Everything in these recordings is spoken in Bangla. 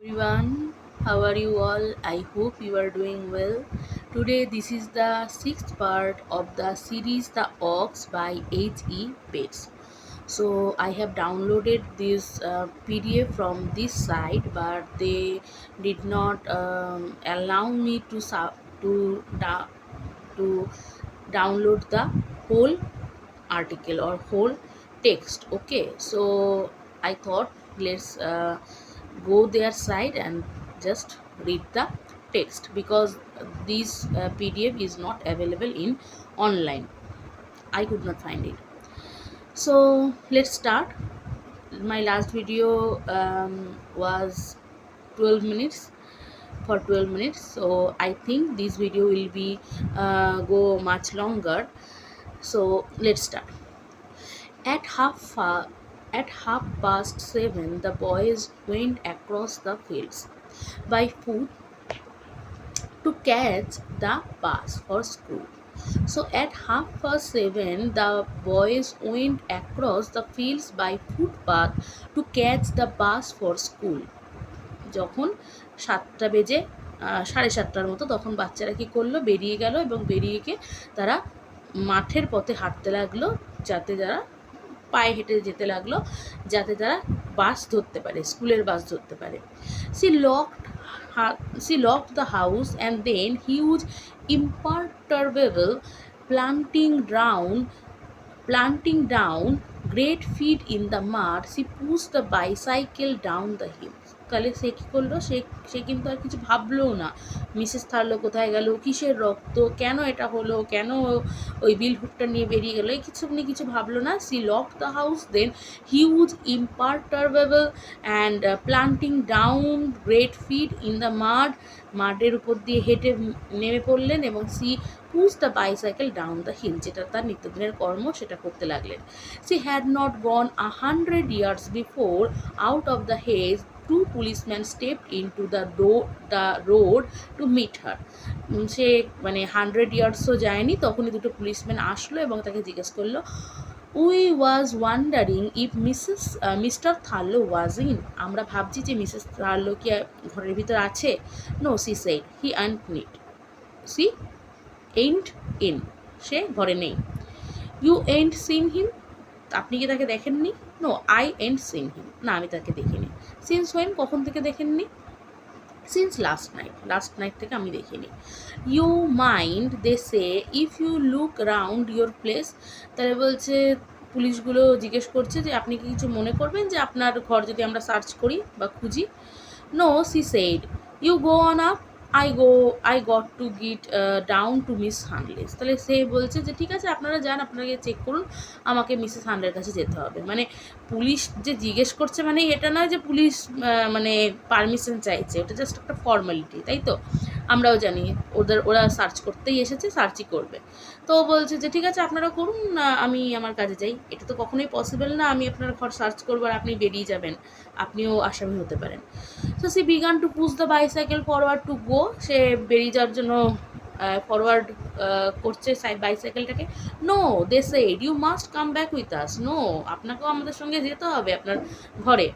Everyone, how are you all? I hope you are doing well. Today, this is the sixth part of the series The Ox by H.E. Bates. So, I have downloaded this PDF from this site, but they did not allow me to, da- to download the whole article or whole text. Okay, so I thought let's go their site and just read the text because this PDF is not available in online. I could not find it. So let's start. My last video was 12 minutes, for 12 minutes, so I think this video will be go much longer. So let's start. At half past 7, the boys went across the fields by foot to catch the bus for school. So at 7:30, the boys went across the fields by footpath to catch the bus for school. যখন 7টা বেজে 7:30টার মতো তখন বাচ্চারা কি করলো, বেরিয়ে গেল এবং বেরিয়ে গিয়ে তারা মাঠের পথে হাঁটতে লাগলো, যাতে যারা পায়ে হেঁটে যেতে লাগলো, যাতে তারা বাস ধরতে পারে, স্কুলের বাস ধরতে পারে। She locked the house and then huge imperturbable planting down great feet in the mud, she pushed the bicycle down the hill. তাহলে সে কী করলো, সে কিন্তু আর কিছু ভাবলো না। মিসেস থার্লো কোথায় গেল, কিসের রক্ত, কেন এটা হলো, কেন ওই বিলহুডটা নিয়ে বেরিয়ে গেলো, এই কিছু ভাবলো না। She lock the house then huge imperturbable and planting down great feet in the মাডের উপর দিয়ে হেঁটে নেমে পড়লেন এবং she push the bicycle down the hill, যেটা তার নিত্যদিনের কর্ম, সেটা করতে লাগলেন। She had not gone 100 yards before out of the hedge two policeman stepped into the road to meet her. সে মানে 100 ইয়ার্সও যায়নি, তখনই দুটো পুলিশম্যান আসলো এবং তাকে জিজ্ঞেস করলো, we was wondering if mister Thurlow was in. আমরা ভাবছি যে মিসেস থার্লো কি ঘরের ভিতর আছে। No, she said, he ain't নিট সি এইন্ট ইন, সে ঘরে নেই। ইউ এন্ট সিন হিম, আপনি কি তাকে দেখেননি। No, I ain't seen him, না আমি তাকে দেখিনি। সিন্স ওয়েন, কখন থেকে দেখেননি। সিন্স লাস্ট নাইট থেকে আমি দেখিনি। You mind they say if you look round your place, তাহলে বলছে পুলিশগুলো জিজ্ঞেস করছে যে আপনি কি কিছু মনে করবেন যে আপনার ঘর যদি আমরা সার্চ করি বা খুঁজি। No, she said, you go on up, I got to get down to Miss Handless. তাহলে সে বলছে যে ঠিক আছে, আপনারা যান, আপনাকে চেক করুন, আমাকে মিসেস হান্ডলের কাছে যেতে হবে। মানে পুলিশ যে জিজ্ঞেস করছে, মানে এটা নয় যে পুলিশ মানে পারমিশন চাইছে, এটা জাস্ট একটা ফর্মালিটি, তাই তো আমরাও জানি ওরা সার্চ করতেই এসেছে, সার্চই করবে। তো বলছে যে ঠিক আছে আপনারা করুন, আমি আমার কাজে যাই। এটা তো কখনোই পসিবল না, আমি আপনার ঘর সার্চ করবো আর আপনি বেরিয়ে যাবেন, আপনিও আসামি হতে পারেন। So she began to push the bicycle forward to go, সে বেরিয়ে যাওয়ার জন্য ফরওয়ার্ড করছে বাইসাইকেলটাকে। No, they said, you must come back with us, no, আপনাকেও আমাদের সঙ্গে যেতে হবে আপনার ঘরে।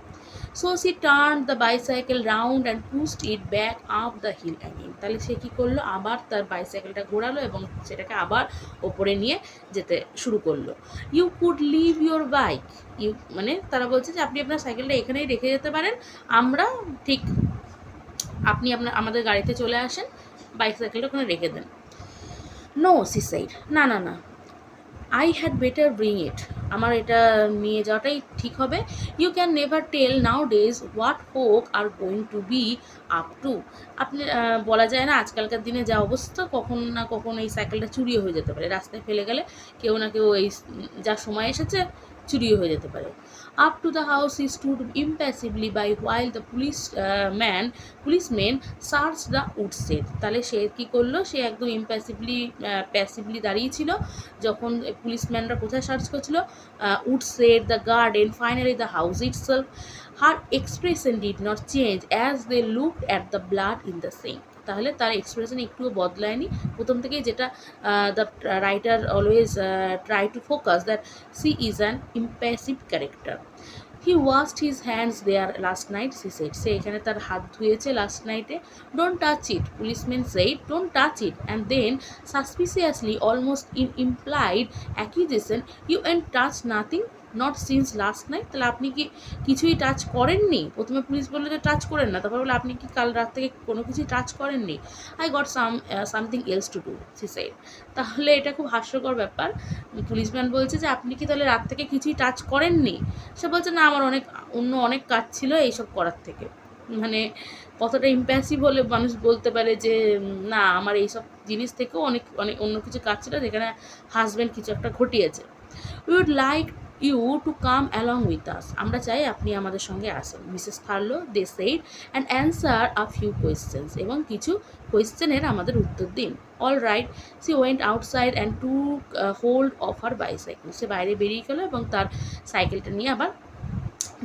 So she turn the bicycle round and pushed it back up the hill again. তাহলে সে কী করলো, আবার তার বাইসাইকেলটা ঘোরালো এবং সেটাকে আবার ওপরে নিয়ে যেতে শুরু করলো। You could leave your bike, you মানে তারা বলছে যে আপনি আপনার সাইকেলটা এখানেই রেখে যেতে পারেন, আমরা ঠিক আপনি আমাদের গাড়িতে চলে আসেন, বাইসাইকেলটা ওখানে রেখে দেন। নো, সি সাইড, না না না, I had better bring it, আমার এটা নিয়ে যাওয়াটাই ঠিক হবে। You can never tell nowadays what folk are going to be up to. আপনি বলা যায় না আজকালকার দিনে যা অবস্থা, কখন না কখন এই সাইকেলটা চুরিও হয়ে যেতে পারে, রাস্তায় ফেলে গেলে কেউ না কেউ এই যা সময় এসেছে চুরিও হয়ে যেতে পারে। Up to the house he stood impassively by while the policeman search the woodshed. তাহলে সে কী করলো, সে একদম প্যাসিভলি দাঁড়িয়েছিল যখন পুলিশম্যানরা কোথায় সার্চ করছিল, woodshed, the garden, finally the house itself. Her expression did not change as they looked at the blood in the sink. তাহলে তার এক্সপ্রেশন একটুও বদলায়নি, প্রথম থেকেই যেটা the writer always try to focus that she is an impassive character. He washed his hands there last night, she said, সে এখানে তার হাত ধুয়েছে লাস্ট নাইটে। Don't touch it, policeman said, don't touch it, and then suspiciously almost in implied accusation, you and touch nothing not since last night. তাহলে আপনি কি কিছুই টাচ করেননি? প্রথমে পুলিশ বললো যে টাচ করেন না, তারপর বলে আপনি কি কাল রাত থেকে কোনো কিছুই টাচ করেননি? I got something else to do, she said. তাহলে এটা খুব হাস্যকর ব্যাপার। পুলিশম্যান বলছে যে আপনি কি তাহলে রাত থেকে কিছুই টাচ করেননি? সে বলছে না, আমার অনেক কাজ ছিল এইসব করার থেকে। মানে কতটা ইম্প্যাসিভ হলে মানুষ বলতে পারে যে না, আমার এইসব জিনিস থেকেও অনেক অনেক অন্য কিছু কাজ ছিল যেখানে হাজব্যান্ড কিছু একটা ঘটিয়েছে। We would like you to come along with us, আমরা চাই আপনি আমাদের সঙ্গে আসেন, Mrs Thurlow they said, and answer a few questions, এবং কিছু কোয়েশ্চেনের আমাদের উত্তর দিন। All right, she went outside and to hold of her bicycle, সে বাইরে বেরিয়ে গেলো এবং তার সাইকেলটা নিয়ে আবার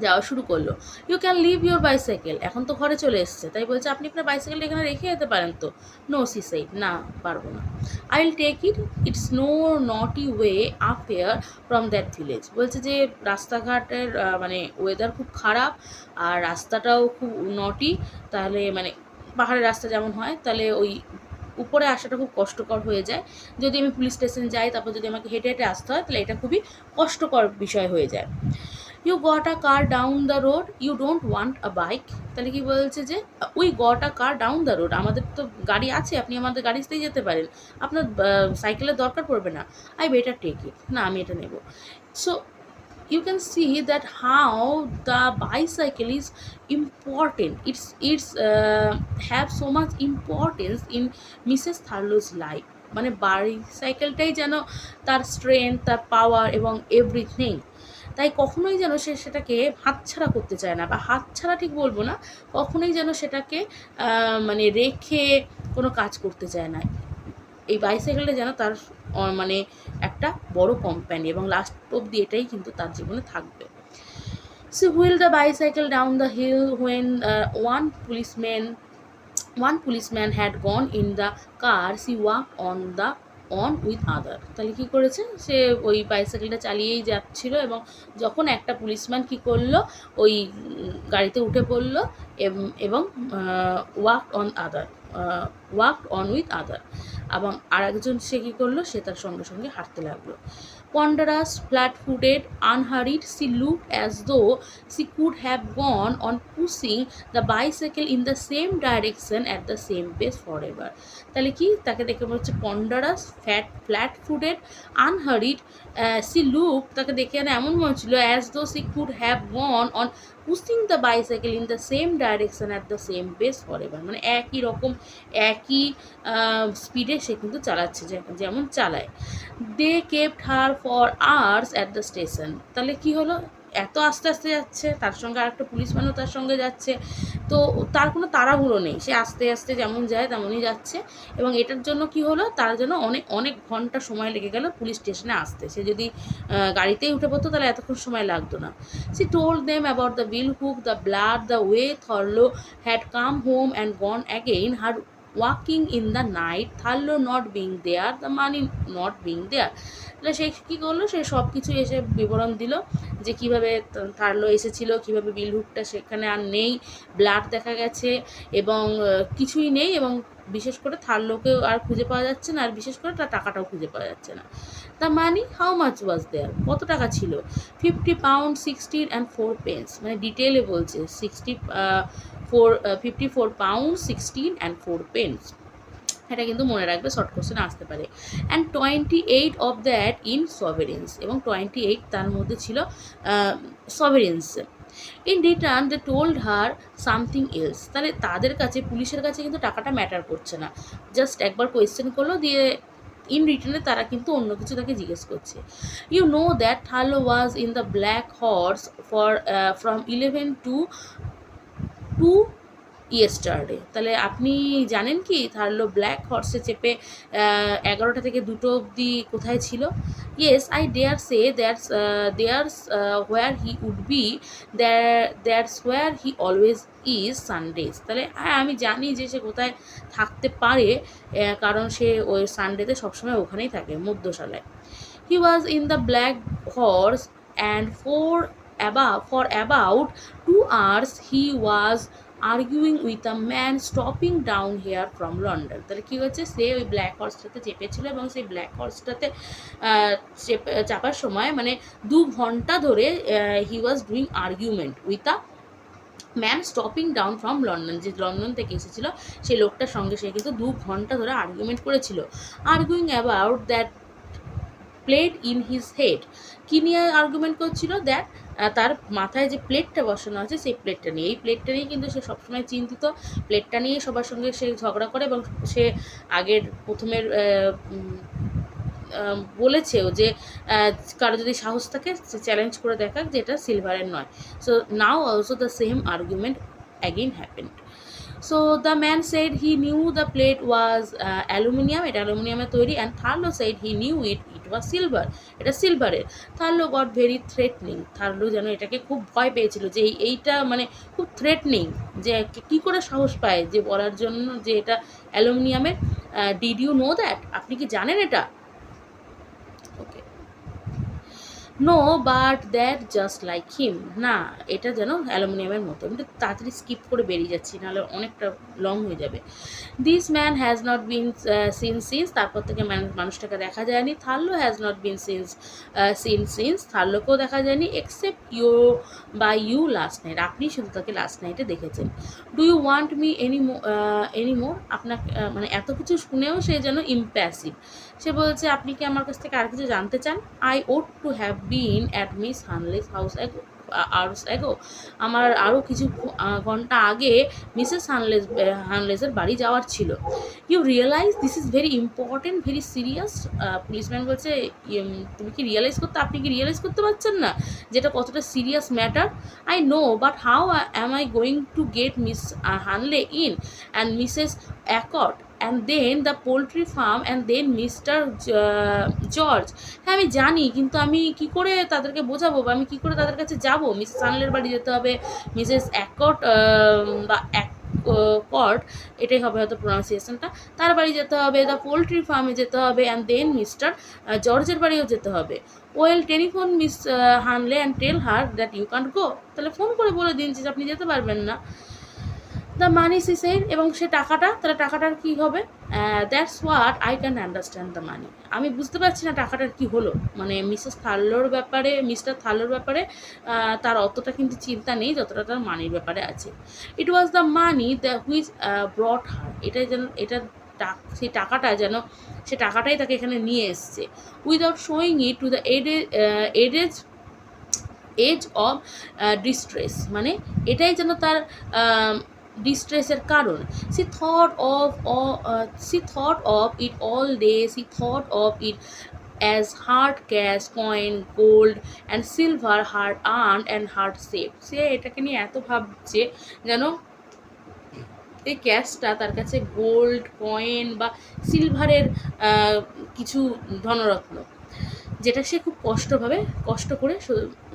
যাওয়া শুরু করলো। You can leave your bicycle, এখন তো ঘরে চলে এসছে, তাই বলছে আপনি আপনার বাইসাইকেলটা এখানে রেখে যেতে পারেন তো। নো, সি সেইড, না পারবো না। I will take it, it's no naughty way up here from that village, বলছে যে রাস্তাঘাটের মানে ওয়েদার খুব খারাপ আর রাস্তাটাও খুব নটি, তাহলে মানে পাহাড়ের রাস্তা যেমন হয়, তাহলে ওই উপরে আসাটা খুব কষ্টকর হয়ে যায়। যদি আমি পুলিশ স্টেশন যাই, তারপর যদি আমাকে হেঁটে হেঁটে আসতে হয়, তাহলে এটা খুবই কষ্টকর বিষয় হয়ে যায়। You got a car down the road, you don't want a bike, তাহলে কি বলছে যে we got a car down the road, আমাদের তো গাড়ি আছে, আপনি আমাদের গাড়িতেই যেতে পারেন, আপনার সাইকেলের দরকার পড়বে না। আই বেটার টেক ইট, না আমি এটা নেব। So you can see that how the bicycle is important, it's have so much importance in Mrs. Tharlo's life, মানে বাইসাইকেলটাই যেন তার স্ট্রেংথ, তার পাওয়ার এবং এভরিথিং। তাই কখনোই যেন সে সেটাকে হাতছাড়া করতে চায় না, বা হাতছাড়া ঠিক বলবো না, কখনোই যেন সেটাকে মানে রেখে কোনো কাজ করতে চায় না। এই বাইসাইকেলটা যেন তার মানে একটা বড় কোম্পানি, এবং লাস্ট অবধি এটাই কিন্তু তার জীবনে থাকবে। She wheeled the bicycle down the hill when one policeman had gone in the car. She walked on with other, তাহলে কী করেছে, সে ওই বাইসাইকেলটা চালিয়েই যাচ্ছিল, এবং যখন একটা পুলিশম্যান কী করলো, ওই গাড়িতে উঠে পড়লো এবং ওয়াকড অন উইথ আদার, এবং আরেকজন সে কী করলো, সে তার সঙ্গে সঙ্গে হাঁটতে লাগলো। Ponderous, flat-footed, unhurried, she looked as though she could have gone on pushing the bicycle in the same direction at the same pace forever. তাহলে কি, তাকে দেখে মনে হচ্ছে ponderous, flat-footed, unhurried, she looked, তাকে দেখে এমন মনে হচ্ছিল as though she could have gone on pushing the bicycle in the same direction at the same pace forever, মানে একই রকম একই স্পিডে সে কিন্তু চালাচ্ছে, যেমন চালায়। They kept her for hours at the station, তাহলে কী হলো, এত আস্তে আস্তে যাচ্ছে, তার সঙ্গে আরেকটা পুলিশম্যানও তার সঙ্গে যাচ্ছে, তো তার কোনো তাড়াহুড়ো নেই, সে আস্তে আস্তে যেমন যায় তেমনই যাচ্ছে, এবং এটার জন্য কি হলো, তার জন্য অনেক অনেক ঘন্টা সময় লেগে গেল পুলিশ স্টেশনে আসতে। সে যদি গাড়িতেই উঠে পড়তো তাহলে এতক্ষণ সময় লাগতো না। She told them about the bill hook, the blood, the way Thurlow had come home and gone again, her walking in the night, Thurlow not being there, the money not being there. তাহলে সে কী করলো, সে সব কিছু এসে বিবরণ দিল যে কীভাবে থার্লো এসেছিলো, কীভাবে বিল হুকটা সেখানে আর নেই, ব্লাড দেখা গেছে এবং কিছুই নেই, এবং বিশেষ করে থার্লোকেও আর খুঁজে পাওয়া যাচ্ছে না, আর বিশেষ করে তার টাকাটাও খুঁজে পাওয়া যাচ্ছে না। দ্য মানি, হাউ মাচ ওয়াজ দেয়ার, কত টাকা ছিল, 50 pounds 16 and 4 pence, মানে ডিটেলে বলছে 54 pounds 16 and 4 pence, এটা কিন্তু মনে রাখবে, শর্ট কোশ্চেনে আসতে পারে। And 28 of that in sovereigns, এবং 28 তার মধ্যে ছিল sovereigns. In return they told her something else, তাহলে তাদের কাছে, পুলিশের কাছে কিন্তু টাকাটা ম্যাটার করছে না, জাস্ট একবার কোয়েশ্চেন করলো, দিয়ে ইন রিটার্নে তারা কিন্তু অন্য কিছু তাকে জিজ্ঞেস করছে। You know that Thurlow was in the Black Horse from 11 to 2 yesterday, তাহলে আপনি জানেন কি থার্লো ব্ল্যাক হর্সে চেপে 11টা থেকে 2টো অবধি কোথায় ছিল? Yes, I dare say there's where he would be, that's where he always is Sundays, তাহলে হ্যাঁ আমি জানি যে সে কোথায় থাকতে পারে, কারণ সে ওই সানডেতে সবসময় ওখানেই থাকে, মধ্যশালায়। He was in the Black Horse and for about 2 hours he was arguing with a man stopping down here from London. তাহলে কি হচ্ছে, সে ওই ব্ল্যাক হর্সটাতে চেপেছিল এবং সেই ব্ল্যাক হর্সটাতে চাপার সময় মানে 2 ঘন্টা ধরে he was doing argument with a man stopping down from London, যে লন্ডন থেকে এসেছিল সেই লোকটার সঙ্গে সে কিন্তু 2 ঘন্টা ধরে আর্গুমেন্ট করেছিল। Arguing about that plate in his head, কী নিয়ে আর্গুমেন্ট করছিল, দ্যাট তার মাথায় যে প্লেটটা বসানো আছে সেই প্লেটটা নিয়ে, এই প্লেটটা নিয়ে কিন্তু সে সবসময় চিন্তিত, প্লেটটা নিয়েই সবার সঙ্গে সে ঝগড়া করে এবং সে আগের প্রথমের বলেছেও যে কারো যদি সাহস থাকে সে চ্যালেঞ্জ করে দেখাক যে এটা সিলভারের নয়। So now also the same argument again happened. So the man said he knew the plate was aluminium, এটা অ্যালুমিনিয়ামে তৈরি, and Thurlow said he knew it was silver, এটা সিলভারের। Thurlow got very threatening, Thurlow যেন এটাকে খুব ভয় পেয়েছিল যে এইটা মানে খুব থ্রেটনিং, যে কী করে সাহস পায় যে বলার জন্য যে এটা অ্যালুমিনিয়ামের। ডিড ইউ নো দ্যাট, আপনি কি জানেন এটা? Okay, no but that just like him, না এটা যেন অ্যালুমিনিয়ামের মতো। আমি একটু তাড়াতাড়ি স্কিপ করে বেরিয়ে যাচ্ছি, নাহলে অনেকটা লং হয়ে যাবে। This man has not been seen since, তারপর থেকে মানুষটাকে দেখা যায়নি। Thurlow has not been seen since, থার্লোকেও দেখা যায়নি, এক্সেপ্ট ইউ লাস্ট নাইট, আপনি শুধু তাকে লাস্ট নাইটে দেখেছেন। Do you want me any more, আপনাকে মানে এত কিছু শুনেও সে যেন ইম্প্যাসিভ, সে বলছে আপনি কি আমার কাছ থেকে আর কিছু জানতে চান? I ought to have been at Miss Hanless house hours ago, আমার আরও কিছু ঘন্টা আগে মিসেস হানলেসের বাড়ি যাওয়ার ছিল। You realise this is very important, very serious, policeman বলছে তুমি কি রিয়েলাইজ আপনি কি রিয়েলাইজ করতে পারছেন না যেটা কতটা serious matter? I know, but how am I going to get miss Hanley in and Mrs Accord and then the poultry farm and then mister George. হ্যাঁ আমি জানি, কিন্তু আমি কি করে তাদেরকে বোঝাবো বা আমি কী করে তাদের কাছে যাব? মিসেস সানলের বাড়ি যেতে হবে, মিসেস অ্যাকর্ড বা কর্ড, এটাই হবে হয়তো প্রোনাউন্সিয়েশনটা, তার বাড়ি যেতে হবে, দ্য পোলট্রি ফার্মে যেতে হবে, অ্যান্ড দেন মিস্টার জর্জের বাড়িও যেতে হবে। Well telephone miss Hanley and tell her that you can't go, তাহলে ফোন করে বলে দিন যে আপনি যেতে পারবেন না। দ্য মানি সি সেড, এবং সে টাকাটা, তাহলে টাকাটার কী হবে? That's what I can understand the money, আমি বুঝতে পারছি না টাকাটার কী হলো। মানে মিস্টার থার্লোর ব্যাপারে তার অতটা কিন্তু চিন্তা নেই যতটা তার মানির ব্যাপারে আছে। It was the money the which brought her, এটাই যেন সেই টাকাটাই তাকে এখানে নিয়ে এসছে। Without showing it to the edge of distress, মানে এটাই যেন তার ডিস্ট্রেসের কারণ। She thought of it all day, she thought of it as hard cash, coin, gold and silver, hard earned and hard save, সে এটাকে নিয়ে এত ভাবছে যেন এই ক্যাশটা তার কাছে গোল্ড, কয়েন বা সিলভারের কিছু ধনরত্ন, যেটা সে খুব কষ্ট করে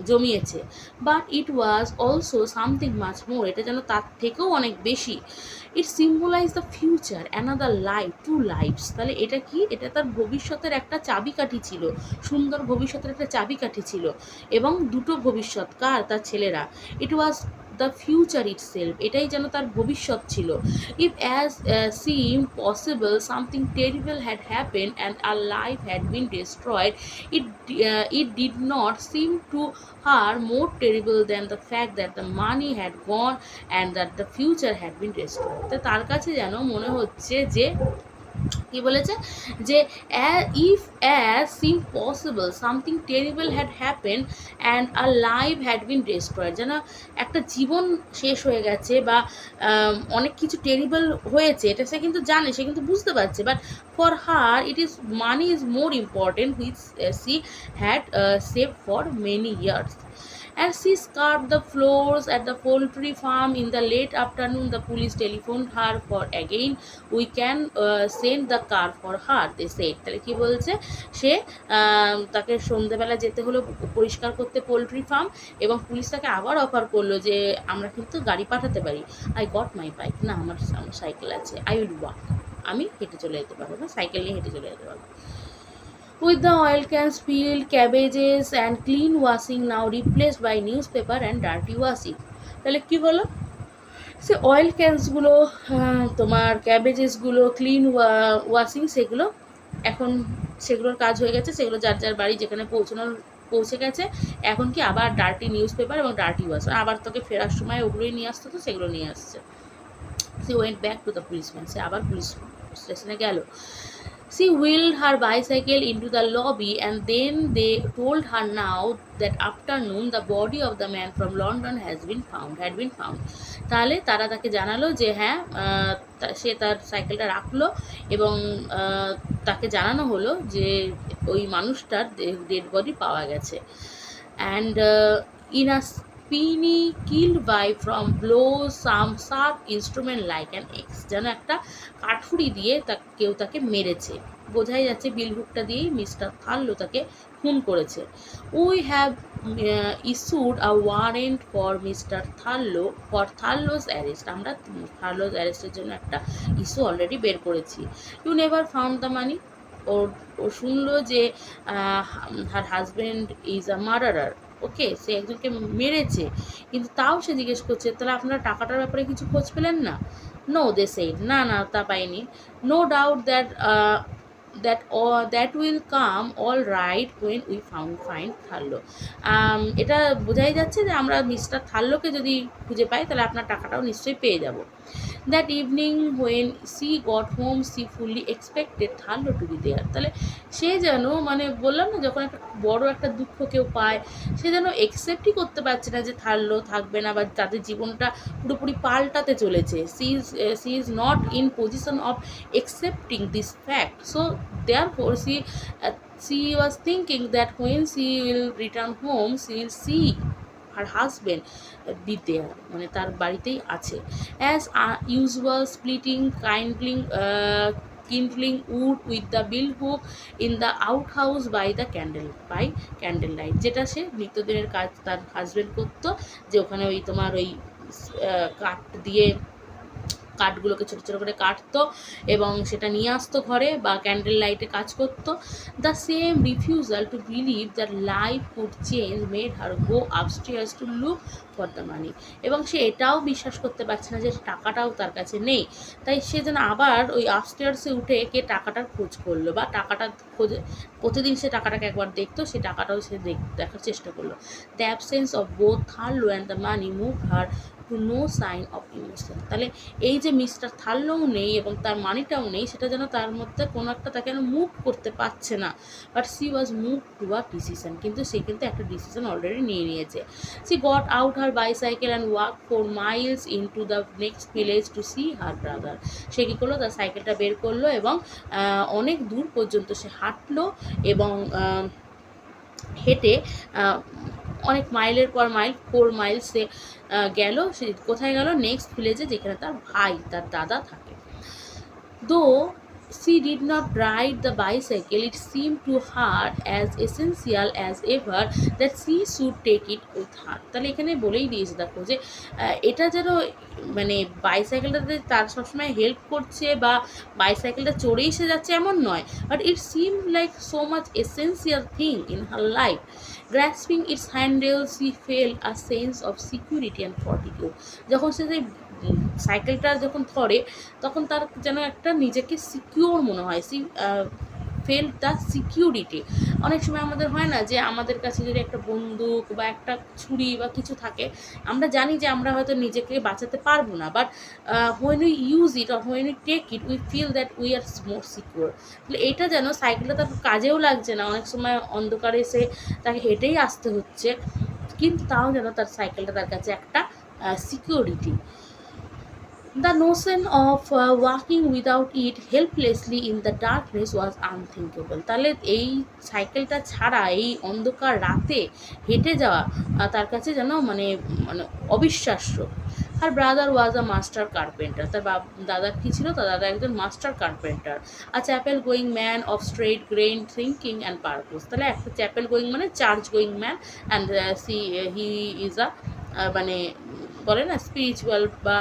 জমিয়েছে। But it was also something much more, এটা যেন তার থেকেও অনেক বেশি। It symbolize the future, another life, two lives, তাহলে এটা কি? এটা তার ভবিষ্যতের একটা চাবিকাঠি ছিল, সুন্দর ভবিষ্যতের একটা চাবিকাঠি ছিল, এবং দুটো ভবিষ্যৎ, কার? তার ছেলেরা। It was the future itself, এটাই যেন তার ভবিষ্যৎ ছিল। If as seem possible something terrible had happen and her life had been destroyed, it did not seem to her more terrible than the fact that the money had gone and that the future had been destroyed. তো তার কাছে যেন মনে হচ্ছে যে কি বলেছে যে if as seem possible something terrible had happen and a life had been destroyed, যেন একটা জীবন শেষ হয়ে গেছে বা অনেক কিছু টেরিবল হয়েছে, এটা সে কিন্তু জানে, সে কিন্তু বুঝতে পারছে। But for her it is money is more important which she had save for many years. As she scrubbed the floors at the poultry farm in the late afternoon, the police telephoned her for again. We can send the car for her, they said. তাহলে কি বলছে, সে তাকে সন্ধ্যেবেলা যেতে হলো পরিষ্কার করতে পোলট্রি ফার্ম, এবং পুলিশ তাকে আবার অফার করলো যে আমরা কিন্তু গাড়ি পাঠাতে পারি। আই গট মাই বাইক, না আমার সাইকেল আছে। আই উইল ওয়াক, আমি হেঁটে চলে যেতে পারবো, না সাইকেল নিয়ে হেঁটে চলে যেতে পারবো। with the oil cans filled, cabbages and clean washing now replaced by newspaper and dirty washing. তাহলে কি হলো, সে অয়েল ক্যানসগুলো, তোমার ক্যাবেজেসগুলো, ক্লিন ওয়াশিং, সেগুলো এখন সেগুলোর কাজ হয়ে গেছে, সেগুলো যার যার বাড়ি যেখানে পৌঁছে গেছে। এখন কি আবার ডার্টি নিউজ পেপার এবং ডার্টি ওয়াশ, আবার তোকে ফেরার সময় ওগুলোই নিয়ে আসতো, তো সেগুলো নিয়ে আসছে। সে went back to the policeman, সে আবার পুলিশ স্টেশনে গেল। She wheeled her bicycle into the lobby and then they told her now that afternoon the body of the man from London had been found. তাহলে তারা তাকে জানালো যে হ্যাঁ, সে তার সাইকেলটা রাখলো এবং তাকে জানানো হলো যে ওই মানুষটার ডেড বডি পাওয়া গেছে। And in a spinney killed by from blow some sharp instrument like an axe, যেন একটা কাঠুরি দিয়ে কেউ তাকে মেরেছে, বোঝাই যাচ্ছে বিল হুকটা দিয়েই মিস্টার থার্লো তাকে খুন করেছে। We have issued a warrant for Mr Thurlow for Thurlow's arrest, আমরা থার্লোস অ্যারেস্টের জন্য একটা ইস্যু অলরেডি বের করেছি। You never found the money, ও শুনলো যে her husband is a murderer, okay, সে একজনকে মেরেছে, কিন্তু তাও সে জিজ্ঞেস করছে তাহলে আপনারা টাকাটার ব্যাপারে কিছু খোঁজ পেলেন না? নো, দে সেইড, না না তা পাইনি। No doubt that will come all right when we find Thurlow. এটা বোঝাই যাচ্ছে যে আমরা মিস্টার থার্লোকে যদি খুঁজে পাই তাহলে আপনার টাকাটাও নিশ্চয়ই পেয়ে যাব। That evening when she got home she fully expected Thurlow to be there, তাহলে সে যেন, মানে বললাম না, যখন একটা বড় একটা দুঃখ কেউ পায়, সে যেন একসেপ্টই করতে পারছে না যে থার্লো থাকবে না বা তাদের জীবনটা পুরোপুরি পাল্টাতে চলেছে। She is not in position of accepting this fact, so therefore she was thinking that when she will return home she will see her husband be there, মানে তার বাড়িতেই আছে। as usual splitting kindling wood with the bill hook in the outhouse by candlelight, যেটা সে নিত্যদিনের কাজ তার হাজবেন্ড করতো, যে ওখানে ওই তোমার ওই কাঠ দিয়ে কাঠগুলোকে ছোটো ছোটো করে কাটতো এবং সেটা নিয়ে আসতো ঘরে বা ক্যান্ডেল লাইটে কাজ করতো। The same refusal to believe that life could change made her go upstairs to look for the money, এবং সে এটাও বিশ্বাস করতে পারছে না যে টাকাটাও তার কাছে নেই, তাই সে যেন আবার ওই আপস্টেয়ার্সে উঠে কে টাকাটার খোঁজ করলো বা টাকাটা খোঁজে, প্রতিদিন সে টাকাটাকে একবার দেখতো, সে টাকাটাও সে দেখার চেষ্টা করলো। The absence of both Thurlow and the money move her to no sign of emotion, তাহলে এই যে মিস্টার থার্লোও নেই এবং তার মানিটাও নেই, সেটা যেন তার মধ্যে কোনো একটা তাকে যেন মুভ করতে পারছে না। But she was move to a decision, কিন্তু সে কিন্তু একটা ডিসিশন অলরেডি নিয়ে নিয়েছে। She got out her bicycle and walk 4 miles into the next village to see her brother, সে কী করলো, তার সাইকেলটা বের করলো এবং অনেক দূর পর্যন্ত সে হাঁটলো এবং হেঁটে অনেক মাইলের পর মাইল 4 miles সে গেল। সে কোথায় গেল? নেক্সট ভিলেজে, যেখানে তার ভাই, তার দাদা থাকে। দো she did not ride the bicycle, it seemed to her as essential as ever that she should take it with her, তাহলে এখানে বলেই দিয়েছে দেখো যে এটা যেন, মানে বাইসাইকেলটাতে তার সবসময় হেল্প করছে বা বাইসাইকেলটা চড়েই সে যাচ্ছে এমন নয়, but it seem like so much essential thing in her life. Grasping its handle she fell a sense of security and fortitude, যখন সে সাইকেলটা যখন ধরে তখন তার যেন একটা নিজেকে সিকিউর মনে হয়, ফেল দ্য সিকিউরিটি। অনেক সময় আমাদের হয় না যে আমাদের কাছে যদি একটা বন্দুক বা একটা ছুরি বা কিছু থাকে, আমরা জানি যে আমরা হয়তো নিজেকে বাঁচাতে পারবো না, but when we use it or when we take it we feel that we are more secure. তাহলে এটা যেন সাইকেলটা তার কাজেও লাগছে না, অনেক সময় অন্ধকারে এসে তাকে হেঁটেই আসতে হচ্ছে, কিন্তু তাও যেন তার সাইকেলটা তার কাছে একটা security. The notion of walking without it helplessly in the darkness was unthinkable, তাহলে এই সাইকেলটা ছাড়া এই অন্ধকার রাতে হেঁটে যাওয়া তার কাছে যেন মানে মানে অবিশ্বাস্য। আর brother was a master carpenter, তার দাদা কী ছিল? তার দাদা একজন মাস্টার কার্পেন্টার। আর chapel going man of straight grain thinking and purpose, তাহলে একটা চ্যাপেল গোয়িং মানে church going man, and he is a মানে বলে না স্পিরিচুয়াল বা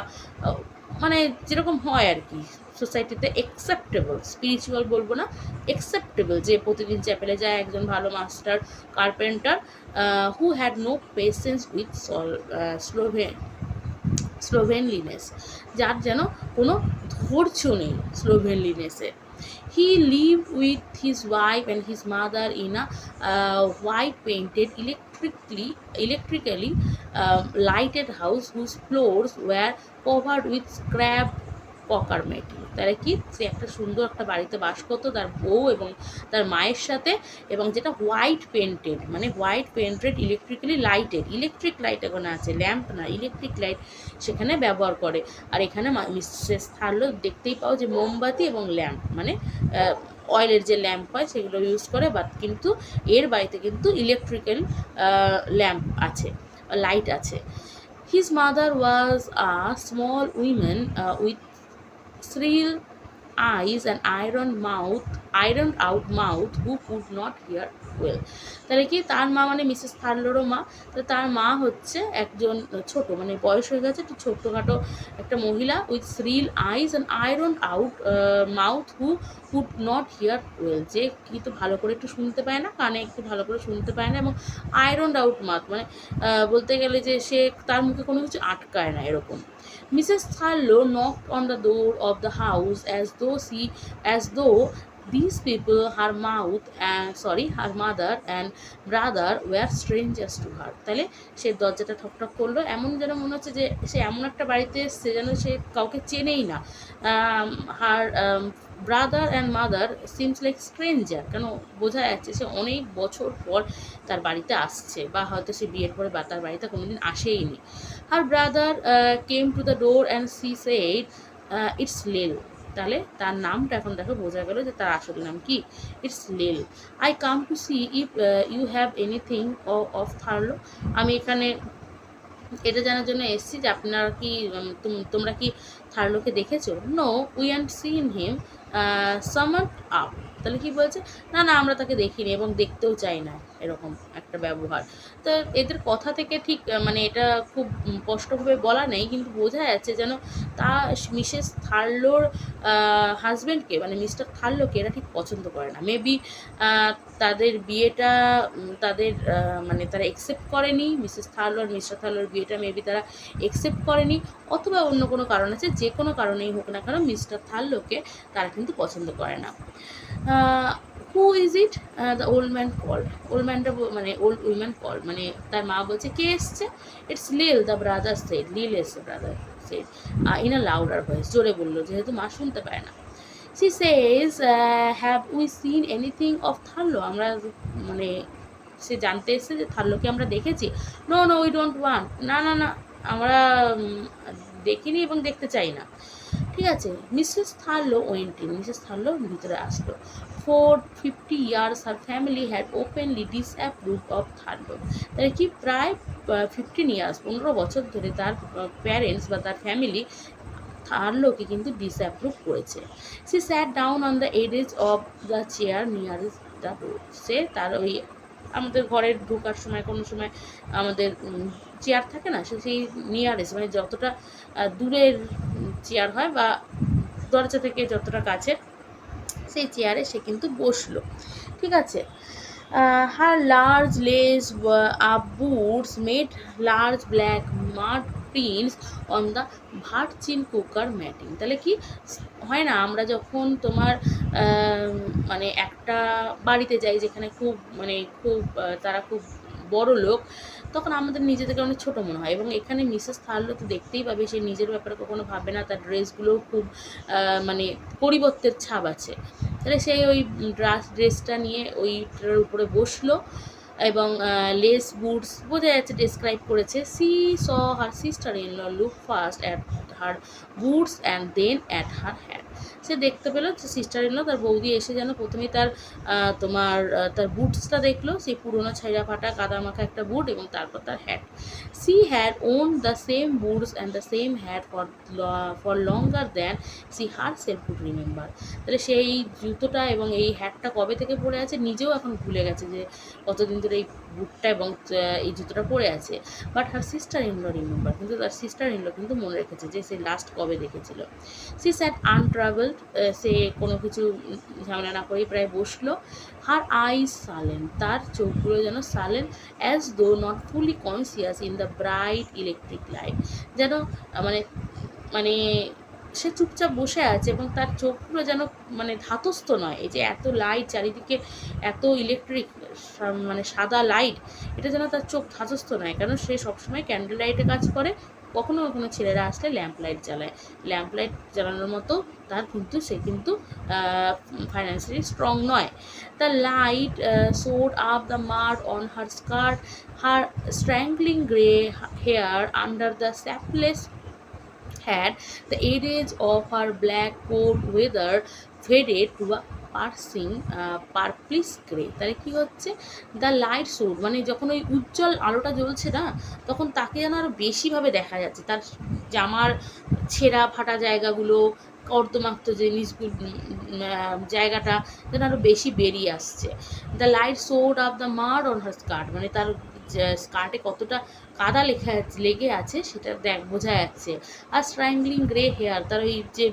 মানে যেরকম হয় আর কি, সোসাইটিতে অ্যাকসেপ্টেবল, স্পিরিচুয়াল বলবো না, অ্যাকসেপ্টেবল, যে প্রতিদিন চ্যাপেলে যায়, একজন ভালো master carpenter, who had no patience with slovenliness, যার যেন কোনো ধৈর্য নেই স্লোভেনলিনেসে। He lived with his wife and his mother in a white painted electrically lighted house whose floors were covered with scrap পকার মেটি। তাহলে কি, সে একটা সুন্দর একটা বাড়িতে বাস করতো তার বউ এবং তার মায়ের সাথে, এবং যেটা হোয়াইট পেন্টেড, মানে white painted electrically lighted, electric light এখন আছে, ল্যাম্প না, ইলেকট্রিক লাইট সেখানে ব্যবহার করে। আর এখানে মিসেস থার্লো দেখতেই পাও যে মোমবাতি এবং ল্যাম্প, মানে অয়েলের যে ল্যাম্প হয় সেগুলো ইউজ করে, বাট কিন্তু এর বাড়িতে কিন্তু ইলেকট্রিক্যাল ল্যাম্প আছে, লাইট আছে। His mother was a small woman with shrill eyes and ironed out mouth who could not hear well. তাহলে কি, তার মা মানে মিসেস থার্লোরও মা, তো তার মা হচ্ছে একজন ছোট, মানে বয়স হয়ে গেছে একটু ছোট্টখাটো একটা মহিলা, with shrill eyes and iron out mouth who could not hear well, যে কিন্তু ভালো করে একটু শুনতে পায় না, কানে একটু ভালো করে শুনতে পায় না, এবং আয়রন আউট মাউথ মানে বলতে গেলে যে সে তার মুখে কোনো কিছু আটকায় না এরকম। Mrs. Tharlo knocked on the door of the house as though these people, her mother and brother, were strangers to her. তাহলে সে দরজাটা ঠকঠক করলো, এমন যেন মনে হচ্ছে যে সে এমন একটা বাড়িতে এসছে যেন সে কাউকে চেনেই না। Her brother and mother seems like stranger, কেন বোঝা যাচ্ছে সে অনেক বছর পর তার বাড়িতে আসছে, বা হয়তো সে বিয়ের পরে বা তার বাড়িতে কোনোদিন আসেইনি। Her brother came to the door and she said it's Lil. তাহলে তার নামটা এখন দেখো বোঝা গেল যে তার আসল নাম কি, it's Lil. I come to see if you have anything of Thurlow. আমি এখানে এটা জানার জন্য এসেছি যে আপনারা কি তোমরা কি থার্লোকে দেখেছো? No, we and seen him summer up. তাহলে কি বলছে, না না আমরা তাকে দেখিনি এবং দেখতেও চাই না, এরকম একটা ব্যবহার। তো এদের কথা থেকে ঠিক মানে এটা খুব স্পষ্টভাবে বলা নেই, কিন্তু বোঝা যাচ্ছে যেন তা মিসেস থার্লোর হাজব্যান্ডকে, মানে মিস্টার থার্লোকে এরা ঠিক পছন্দ করে না। মেবি তাদের বিয়েটা তাদের মানে তারা একসেপ্ট করেনি, মিসেস থার্লো আর মিস্টার থার্লোর বিয়েটা মেবি তারা একসেপ্ট করেনি, অথবা অন্য কোনো কারণ আছে। যে কোনো কারণেই হোক না কেন মিস্টার থার্লোকে তারা কিন্তু পছন্দ করে না। Who is it, the old man called. Old ম্যানটা মানে ওল্ড উইম্যান কল্ড, মানে তার মা বলছে কে এসছে? ইটস লিল, দ্য ব্রাদার সেড। লিল এসছে, brother said in a louder voice, জোরে বললো যেহেতু মা শুনতে পায় না। She says, have we seen anything of থার্লো? আমরা মানে সে জানতে এসেছে যে থার্লোকে আমরা দেখেছি। No no we don't want, না না না আমরা দেখিনি এবং দেখতে চাই না। ঠিক আছে। Mrs Thurlow went in, Mrs Thurlow ভিতরে আসলো। For 50 years her family had openly disapprove of Thurlow. তাহলে কি, প্রায় 15 years 15 বছর ধরে তার প্যারেন্টস বা তার ফ্যামিলি থার্লোকে কিন্তু ডিসঅ্যাপ্রুভ করেছে। সে sat down on the edges of the chair nearest the door. সে তার ওই আমাদের ঘরের ঢোকার সময় কোনো সময় আমাদের চেয়ার থাকে না, সে সেই নিয়ারেস্ট মানে যতটা দূরের চেয়ার হয় বা দরজা থেকে যতটা কাছের, সেই চেয়ারে সে কিন্তু বসলো। ঠিক আছে। Her large lace boots made large black mud prints on the virgin cooker matting. তাহলে কি হয় না, আমরা যখন তোমার মানে একটা বাড়িতে যাই যেখানে খুব মানে খুব তারা খুব বড় লোক, তখন আমাদের নিজেদেরকে অনেক ছোটো মনে হয়, এবং এখানে মিসেস থার্লো তো দেখতেই পাবে সে নিজের ব্যাপারে কখনো ভাবে না, তার ড্রেসগুলোও খুব মানে পরিবর্তের ছাপ আছে। তাহলে সেই ওই ড্রেসটা নিয়ে ওইটার উপরে বসলো, এবং লেস বুটস বোঝা যাচ্ছে ডেসক্রাইব করেছে। She saw her sister in law look first at her boots and then at her hat. সে দেখতে পেলো যে সিস্টার ইন ল তার বৌদি এসে যেন প্রথমেই তার তার বুটসটা দেখলো, সেই পুরোনো ছেঁড়া ফাটা কাদা মাখা একটা বুট, এবং তারপর তার hat. She had worn the same boots and the same hat for longer than she herself could remember. তাহলে সেই জুতোটা এবং এই হ্যাটটা কবে থেকে পরে আছে নিজেও এখন ভুলে গেছে যে কতদিন ধরে এই বুটটা এবং এই জুতোটা পরে আছে। But her sister in law remember, কিন্তু তার সিস্টার ইন ল কিন্তু মনে রেখেছে যে সে লাস্ট কবে দেখেছিল। সি স্যাট আনট্রাভেলড, সে কোনো কিছু ঝামেলা না করেই প্রায় বসলো। হার আইজ সালেন, তার চোখগুলো যেন sullen, as though not fully conscious in the bright electric light, যেন মানে মানে সে চুপচাপ বসে আছে এবং তার চোখগুলো যেন মানে ধাতস্থ নয়। এই যে এত লাইট চারিদিকে, এত ইলেকট্রিক মানে সাদা লাইট, এটা যেন তার চোখ ধাতস্থ নয়, কারণ সে সবসময় ক্যান্ডেল লাইটে কাজ করে, কখনো কখনো ছেলেরা আসলে ল্যাম্প লাইট জ্বালায়। ল্যাম্প লাইট জ্বালানোর মতো তার কিন্তু সে কিন্তু ফাইন্যান্সিয়ালি স্ট্রং নয়। The light showed up the mud on her skirt, her strangling grey hair under the sapless had the edges of her black coat weather faded to a purplish grey। তাহলে কী হচ্ছে, দ্য লাইট সোড মানে যখন ওই উজ্জ্বল আলোটা জ্বলছে না, তখন তাকে যেন আরও বেশিভাবে দেখা যাচ্ছে, তার জামার ছেঁড়া ফাটা জায়গাগুলো, কর্দমাক্ত জিনিসগুলো জায়গাটা যেন আরও বেশি বেরিয়ে আসছে। The light showed of the mud on her skirt, মানে তার স্কার্টে কতটা কাদা লেগে আছে সেটা বোঝা যাচ্ছে। আর স্ট্র্যাংলিং গ্রে হেয়ার, তার ওই যে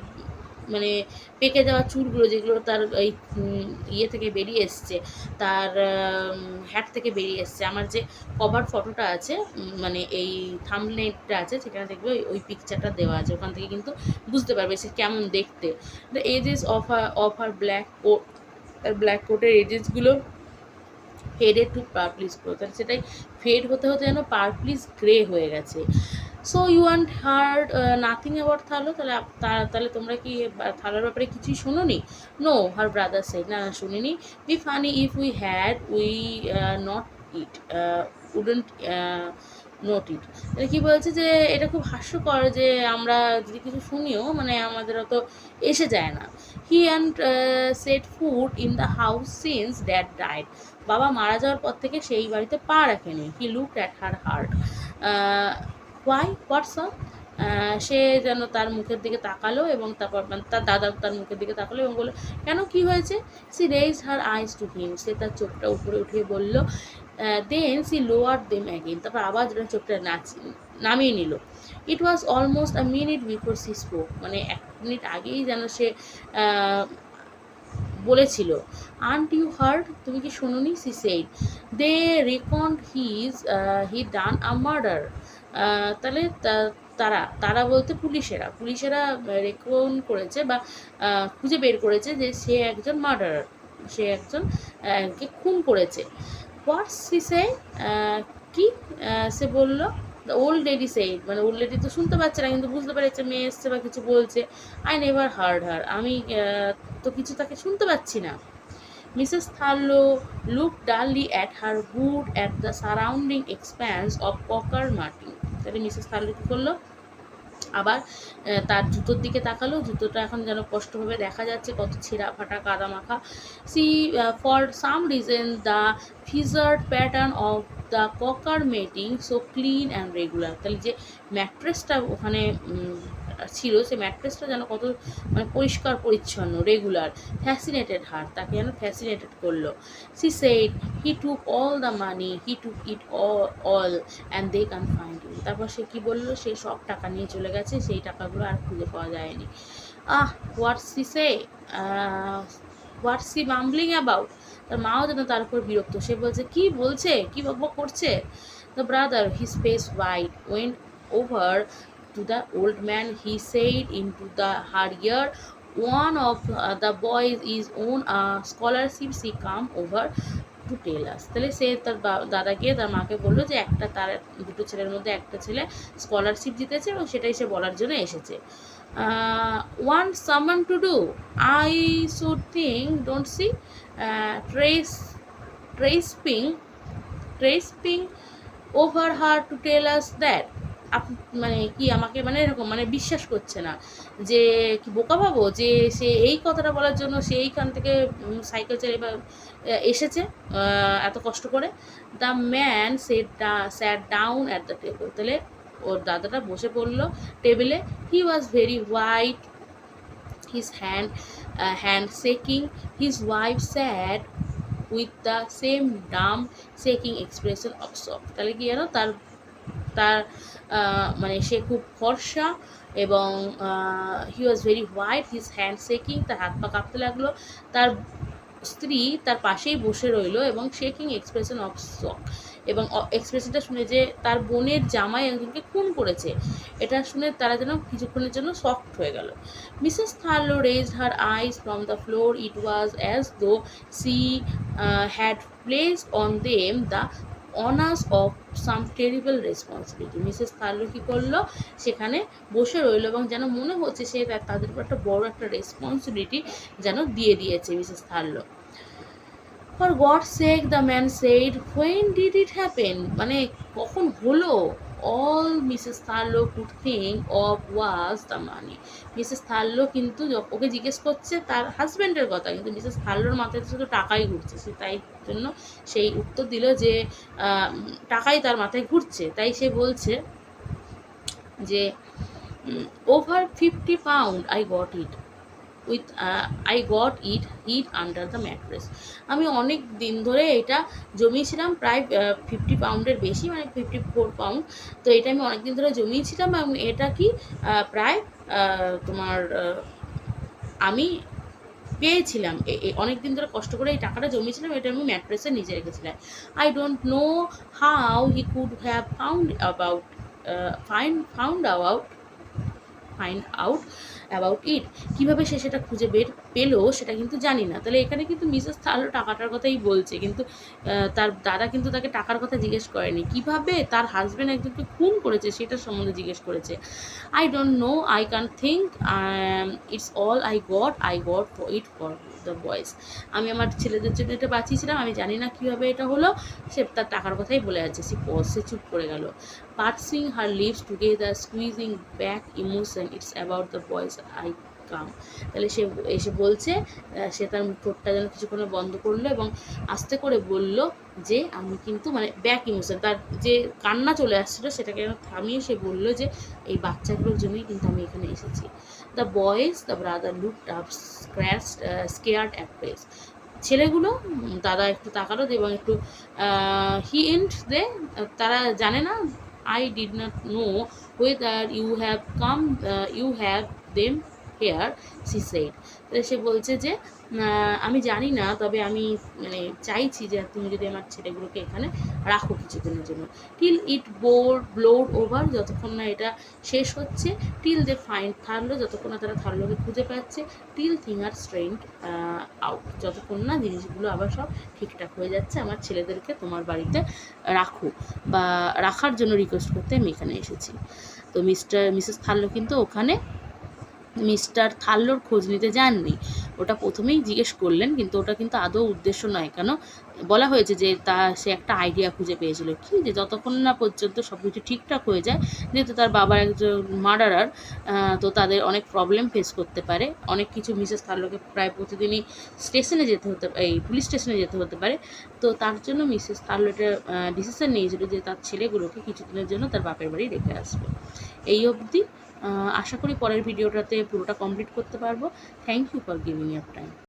মানে পেকে যাওয়া চুলগুলো যেগুলো তার ওই ইয়ে থেকে বেরিয়ে এসছে, তার হ্যাট থেকে বেরিয়ে এসছে। আমার যে কভার ফটোটা আছে, মানে এই থাম্বনেইলটা আছে, সেখানে দেখবে ওই পিকচারটা দেওয়া আছে, ওখান থেকে কিন্তু বুঝতে পারবে সে কেমন দেখতে। The edges of her black coat, তার ব্ল্যাক কোটের এজেসগুলো ফেডেড টু পার্পলিশ গ্রে, তাহলে সেটাই ফেড হতে হতে যেন পার্পলিশ গ্রে হয়ে গেছে। So you and heard nothing about Thurlow, তাহলে তোমরা কি থালার ব্যাপারে কিছুই শোনোনি? নো, হার ব্রাদার সেড, না শুনিনি। Be funny if we had we not it wouldn't note it. তাহলে কী বলছে যে এটা খুব হাস্যকর যে আমরা যদি কিছু শুনিও মানে আমাদের অত এসে যায় না। He and set foot in the house since that died, বাবা মারা যাওয়ার পর থেকে সেই বাড়িতে পা রাখেনি। He looked at her hard, why what's up, সে যেন তার মুখের দিকে তাকালো এবং তারপর তার দাদা তার মুখের দিকে তাকালো এবং বললো কেন, কী হয়েছে? She raise her eyes to him, সে তার চোখটা উপরে উঠিয়ে বলল। Then she lower them again, তারপর আবার যেন চোখটা নামিয়ে নিল। It was almost a minute before she spoke, মানে 1 মিনিট আগেই যেন সে বলেছিল। আন্ট ইউ হার্ড, তুমি কি শোনোনি? She said they reckoned he done a murder, তাহলে তারা বলতে পুলিশেরা রেকন করেছে বা খুঁজে বের করেছে যে সে একজন মার্ডারার, সে একজন কে খুন করেছে। হোয়াটস সি সে, কি সে বললো? দ্য ওল্ড লেডি সেইড, মানে ওল্ড লেডি তো শুনতে পাচ্ছে না কিন্তু বুঝতে পেরেছে মেয়ে এসছে বা কিছু বলছে। আই নেভার হার্ড হার, আমি তো কিছু তাকে শুনতে পাচ্ছি না। Mrs Thurlow look dully at her boot at the surrounding expanse of cocker Martin, তাহলে মিসেস থার্লো কী করলো, আবার তার জুতোর দিকে তাকালো, জুতোটা এখন যেন স্পষ্টভাবে দেখা যাচ্ছে, কত ছেঁড়া ফাটা কাদা মাখা। She for some reason the fissured pattern of the cocker matting so clean and regular, তাহলে যে ম্যাট্রেসটা ওখানে ছিল সে ম্যাট্রেসটা যেন কত মানে পরিষ্কার পরিচ্ছন্ন, রেগুলার। ফ্যাসিনেটেড হার, তাকে যেন ফ্যাসিনেটেড করলো। She said he took all the money, he took it all and they can find you, তারপর সে কী বললো, সে সব টাকা নিয়ে চলে গেছে, সেই টাকাগুলো আর খুঁজে পাওয়া যায়নি। What's she say, what's she bumbling about, তার মাও যেন তার উপর বিরক্ত, সে বলছে কী বলছে, কী বকবক করছে। The brother his face white went over to the old man, he said into her ear, one of the boys is on a scholarship, she come over to tell us, তাহলে সে তার দাদাকে তার মাকে বললো যে তার দুটো ছেলের মধ্যে একটা ছেলে স্কলারশিপ জিতেছে এবং সেটাই সে বলার জন্য এসেছে। want someone to do, I should think, don't see, tracing over her to tell us that, মানে কি আমাকে মানে এরকম মানে বিশ্বাস করছে না, যে কি বোকা ভাবো যে সে এই কথাটা বলার জন্য সে এইখান থেকে সাইকেল চালিয়ে বা এসেছে এত কষ্ট করে। The man sat down at the table, তাহলে ওর দাদাটা বসে পড়লো টেবিলে। He was very white, his hand shaking. His wife sat with the same dumb shaking expression of shock. তাহলে কি জানো, তার তার মানে সে খুব ফর্সা এবং he was very white, his hand shaking, তার হাত পা কাঁপতে লাগলো। তার স্ত্রী তার পাশেই বসে রইলো এবং শেকিং এক্সপ্রেশন অফ শক, এবং এক্সপ্রেশনটা শুনে যে তার বোনের জামাই একজনকে খুন করেছে, এটা শুনে তারা যেন কিছুক্ষণের জন্য শকড হয়ে গেল। Mrs Thurlow raised her eyes from the floor, it was as though she had placed on them the honours of some terrible responsibility. Mrs Thurlow কী করলো, সেখানে বসে রইলো এবং যেন মনে হচ্ছে সে তাদের উপর একটা বড় একটা রেসপন্সিবিলিটি যেন দিয়ে দিয়েছে Mrs Thurlow. For God sake, the man said, when did it happen, মানে কখন হলো? All Mrs Thurlow could think of was the money. Mrs Thurlow কিন্তু ওকে জিজ্ঞেস করছে তার হাজব্যান্ডের কথা, কিন্তু মিসেস থার্লোর মাথায় শুধু টাকাই ঘুরছে, সে তাই জন্য সেই উত্তর দিল যে টাকাই তার মাথায় ঘুরছে। তাই সে বলছে যে over 50 pound I got it with I got it hid under the mattress. আমি অনেক দিন ধরে এটা জমিয়েছিলাম, প্রায় 50 পাউন্ডের বেশি, মানে 54 পাউন্ড। তো এটা আমি অনেক দিন ধরে জমিয়েছিলাম এবং এটা কি প্রায় তোমার আমি পেয়েছিলাম, অনেক দিন ধরে কষ্ট করে এই টাকাটা জমিয়েছিলাম, এটা আমি ম্যাট্রেসে নিচে রেখেছিলাম। I don't know how he could have found about it, কীভাবে সে সেটা খুঁজে পেলো সেটা কিন্তু জানি না। তাহলে এখানে কিন্তু মিসেস থার্লো টাকাটার কথাই বলছে, কিন্তু তার দাদা কিন্তু তাকে টাকার কথা জিজ্ঞেস করেনি, কীভাবে তার হাজব্যান্ড একজনকে খুন করেছে সেটার সম্বন্ধে জিজ্ঞেস করেছে। I don't know, I can think, it's all I got it for the boys. আমি আমার ছেলেদের জন্য এটা বাঁচিয়েছিলাম, আমি জানি না কীভাবে এটা হলো, সে তার টাকার কথাই বলে যাচ্ছে। সে চুপ করে গেল। Pursing her lips together, squeezing back emotion, it's about the boys I come. তাহলে সে এসে বলছে, সে তার ঠোঁটটা যেন কিছুক্ষণ বন্ধ করলো এবং আস্তে করে বলল যে আমি কিন্তু মানে ব্যাক ইমোশন, তার যে কান্না চলে আসছিলো সেটাকে যেন থামিয়ে সে বলল যে এই বাচ্চাগুলোর জন্যই কিন্তু আমি এখানে এসেছি। The boys, the brother looked up scared at place. ছেলেগুলো দাদা একটু তাকালো এবং একটু হি এন্ড দে, তারা জানে না। I did not know whether you have them here, she said. তাহলে সে বলছে যে আমি জানি না, তবে আমি মানে চাইছি যে তুমি যদি আমার ছেলেগুলোকে এখানে রাখো কিছুদিনের জন্য। টিল ইট ব্লোড ওভার, যতক্ষণ না এটা শেষ হচ্ছে। টিল দে ফাইন্ড থার্লো, যতক্ষণ না তারা থার্লোকে খুঁজে পাচ্ছে। টিল থিং আর স্ট্রেন্ড আউট, যতক্ষণ না জিনিসগুলো আবার সব ঠিকঠাক হয়ে যাচ্ছে। আমার ছেলেদেরকে তোমার বাড়িতে রাখো বা রাখার জন্য রিকোয়েস্ট করতে আমি এখানে এসেছি। তো মিসেস থার্লো কিন্তু ওখানে মিস্টার থার্লোর খোঁজ নিতে যাননি, ওটা প্রথমেই জিজ্ঞেস করলেন, কিন্তু ওটা কিন্তু আদৌ উদ্দেশ্য নয়। কেন বলা হয়েছে যে সে একটা আইডিয়া খুঁজে পেয়েছিল কি, যে যতক্ষণ না পর্যন্ত সব কিছু ঠিকঠাক হয়ে যায়, যেহেতু তার বাবার একজন মার্ডারার, তো তাদের অনেক প্রবলেম ফেস করতে পারে, অনেক কিছু মিসেস থার্লোকে প্রায় প্রতিদিনই স্টেশনে যেতে হতে, এই পুলিশ স্টেশনে যেতে হতে পারে। তো তার জন্য মিসেস থার্লো একটা ডিসিশন নিয়েছিল যে তার ছেলেগুলোকে কিছুদিনের জন্য তার বাপের বাড়ি রেখে আসবে। এই অবধি। আশা করি পরের ভিডিওটাতে পুরোটা কমপ্লিট করতে পারবো। Thank you for giving your time.